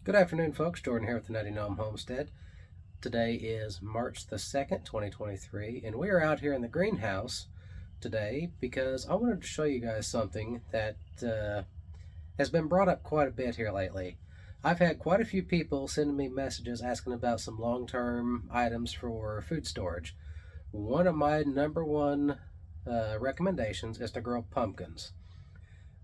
Good afternoon, folks. Jordan here with the Nutty Gnome Homestead. Today is March the 2nd, 2023, and we are out here in the greenhouse today because I wanted to show you guys something that has been brought up quite a bit here lately. I've had quite a few people sending me messages asking about some long-term items for food storage. One of my number one recommendations is to grow pumpkins.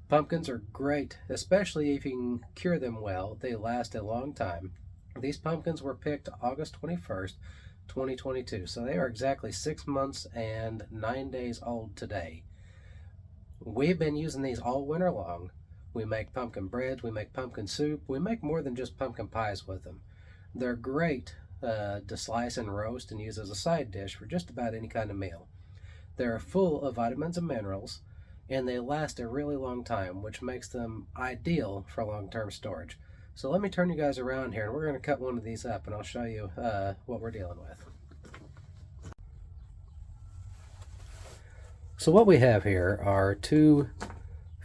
Pumpkins are great, especially if you can cure them well. They last a long time. These pumpkins were picked August 21st, 2022, so they are exactly 6 months and 9 days old today. We've been using these all winter long. We make pumpkin bread, we make pumpkin soup, we make more than just pumpkin pies with them. They're great to slice and roast and use as a side dish for just about any kind of meal. They're full of vitamins and minerals, and they last a really long time, which makes them ideal for long-term storage. So let me turn you guys around here, and we're going to cut one of these up, and I'll show you what we're dealing with. So what we have here are two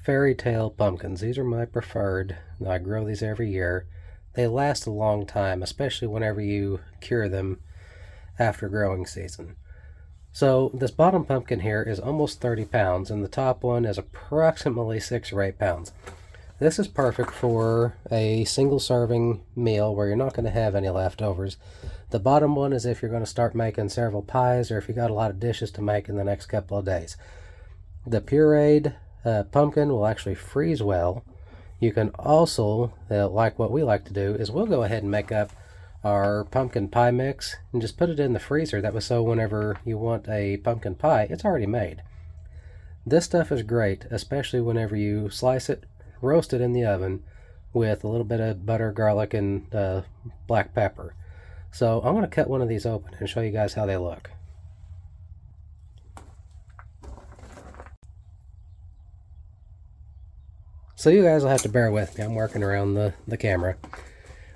fairy tale pumpkins. These are my preferred. I grow these every year. They last a long time, especially whenever you cure them after growing season. So this bottom pumpkin here is almost 30 pounds, and the top one is approximately 6 or 8 pounds. This is perfect for a single serving meal where you're not going to have any leftovers. The bottom one is if you're going to start making several pies or if you got a lot of dishes to make in the next couple of days. The pureed pumpkin will actually freeze well. You can also, like what we like to do, is we'll go ahead and make up our pumpkin pie mix and just put it in the freezer. That was so whenever you want a pumpkin pie, it's already made. This stuff is great, especially whenever you slice it, roast it in the oven with a little bit of butter, garlic, and black pepper. So I'm going to cut one of these open and show you guys how they look. So you guys will have to bear with me. I'm working around the camera.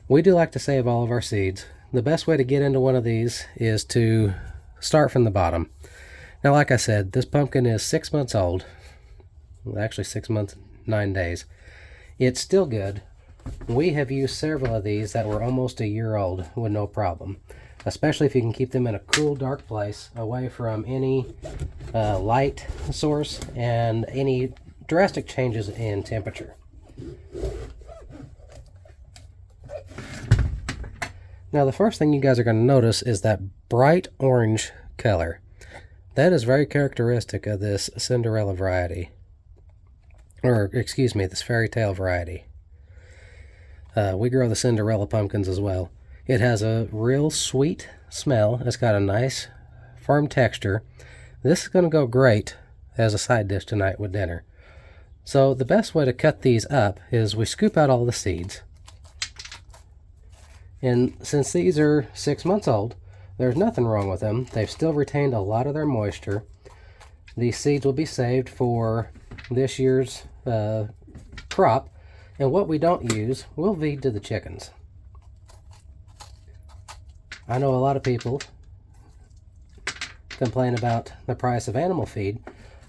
We do like to save all of our seeds. The best way to get into one of these is to start from the bottom. Now, like I said, this pumpkin is 6 months old. Actually 6 months, 9 days. It's still good. We have used several of these that were almost a year old with no problem. Especially if you can keep them in a cool, dark place away from any light source and any drastic changes in temperature. Now the first thing you guys are going to notice is that bright orange color. That is very characteristic of this Cinderella variety. Or, excuse me, this fairy tale variety. We grow the Cinderella pumpkins as well. It has a real sweet smell. It's got a nice firm texture. This is going to go great as a side dish tonight with dinner. So the best way to cut these up is we scoop out all the seeds. And since these are 6 months old, there's nothing wrong with them. They've still retained a lot of their moisture. These seeds will be saved for this year's crop. And what we don't use, we'll feed to the chickens. I know a lot of people complain about the price of animal feed.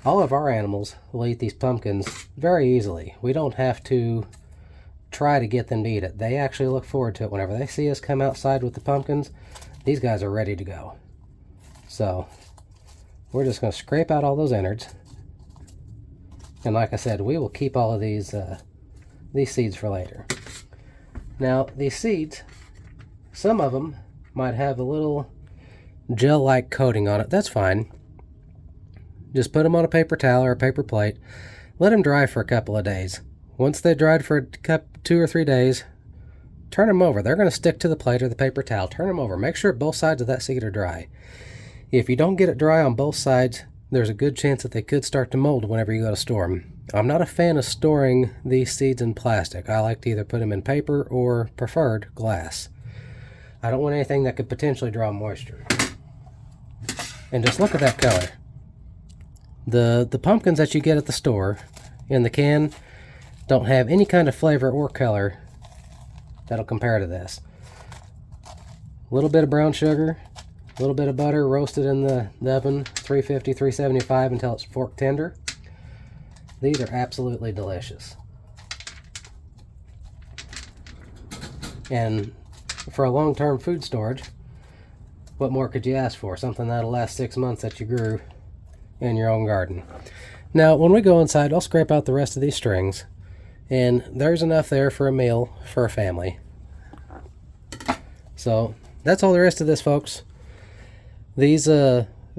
All of our animals will eat these pumpkins very easily. We don't have to try to get them to eat it. They actually look forward to it. Whenever they see us come outside with the pumpkins, these guys are ready to go. So we're just going to scrape out all those innards, and like I said, we will keep all of these seeds for later. Now these seeds, some of them might have a little gel-like coating on it. That's fine. Just put them on a paper towel or a paper plate, let them dry for a couple of days. Once they dried for 2 or 3 days, turn them over. They're going to stick to the plate or the paper towel. Turn them over. Make sure both sides of that seed are dry. If you don't get it dry on both sides, there's a good chance that they could start to mold whenever you go to store them. I'm not a fan of storing these seeds in plastic. I like to either put them in paper or, preferred, glass. I don't want anything that could potentially draw moisture. And just look at that color. The pumpkins that you get at the store in the can don't have any kind of flavor or color that'll compare to this. A little bit of brown sugar, a little bit of butter roasted in the oven, 350, 375 until it's fork tender. These are absolutely delicious. And for a long-term food storage, what more could you ask for? Something that'll last 6 months that you grew in your own garden. Now, when we go inside, I'll scrape out the rest of these strings, and there's enough there for a meal for a family. So that's all there is to this, folks. These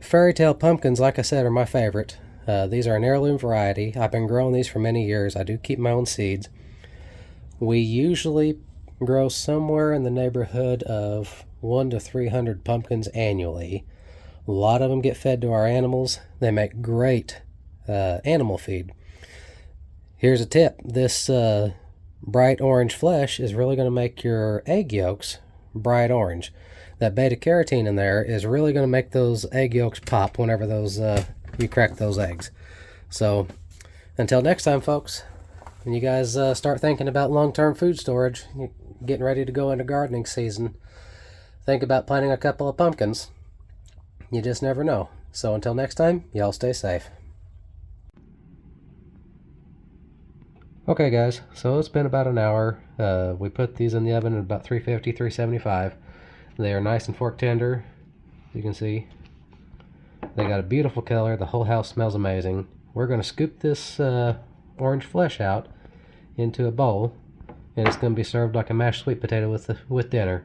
fairy tale pumpkins, like I said, are my favorite. These are an heirloom variety. I've been growing these for many years. I do keep my own seeds. We usually grow somewhere in the neighborhood of 100 to 300 pumpkins annually. A lot of them get fed to our animals. They make great animal feed. Here's a tip. This bright orange flesh is really going to make your egg yolks bright orange. That beta carotene in there is really going to make those egg yolks pop whenever those you crack those eggs. So until next time, folks, when you guys start thinking about long-term food storage, getting ready to go into gardening season, think about planting a couple of pumpkins. You just never know. So until next time, y'all stay safe. Okay guys, so it's been about an hour. We put these in the oven at about 350, 375. They are nice and fork tender, as you can see. They got a beautiful color. The whole house smells amazing. We're going to scoop this orange flesh out into a bowl, and it's going to be served like a mashed sweet potato with dinner.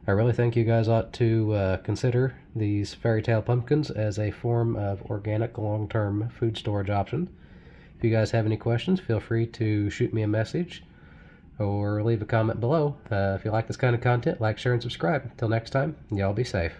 I really think you guys ought to consider these fairy tale pumpkins as a form of organic long-term food storage option. If you guys have any questions, feel free to shoot me a message or leave a comment below. If you like this kind of content, like, share, and subscribe. Until next time, y'all be safe.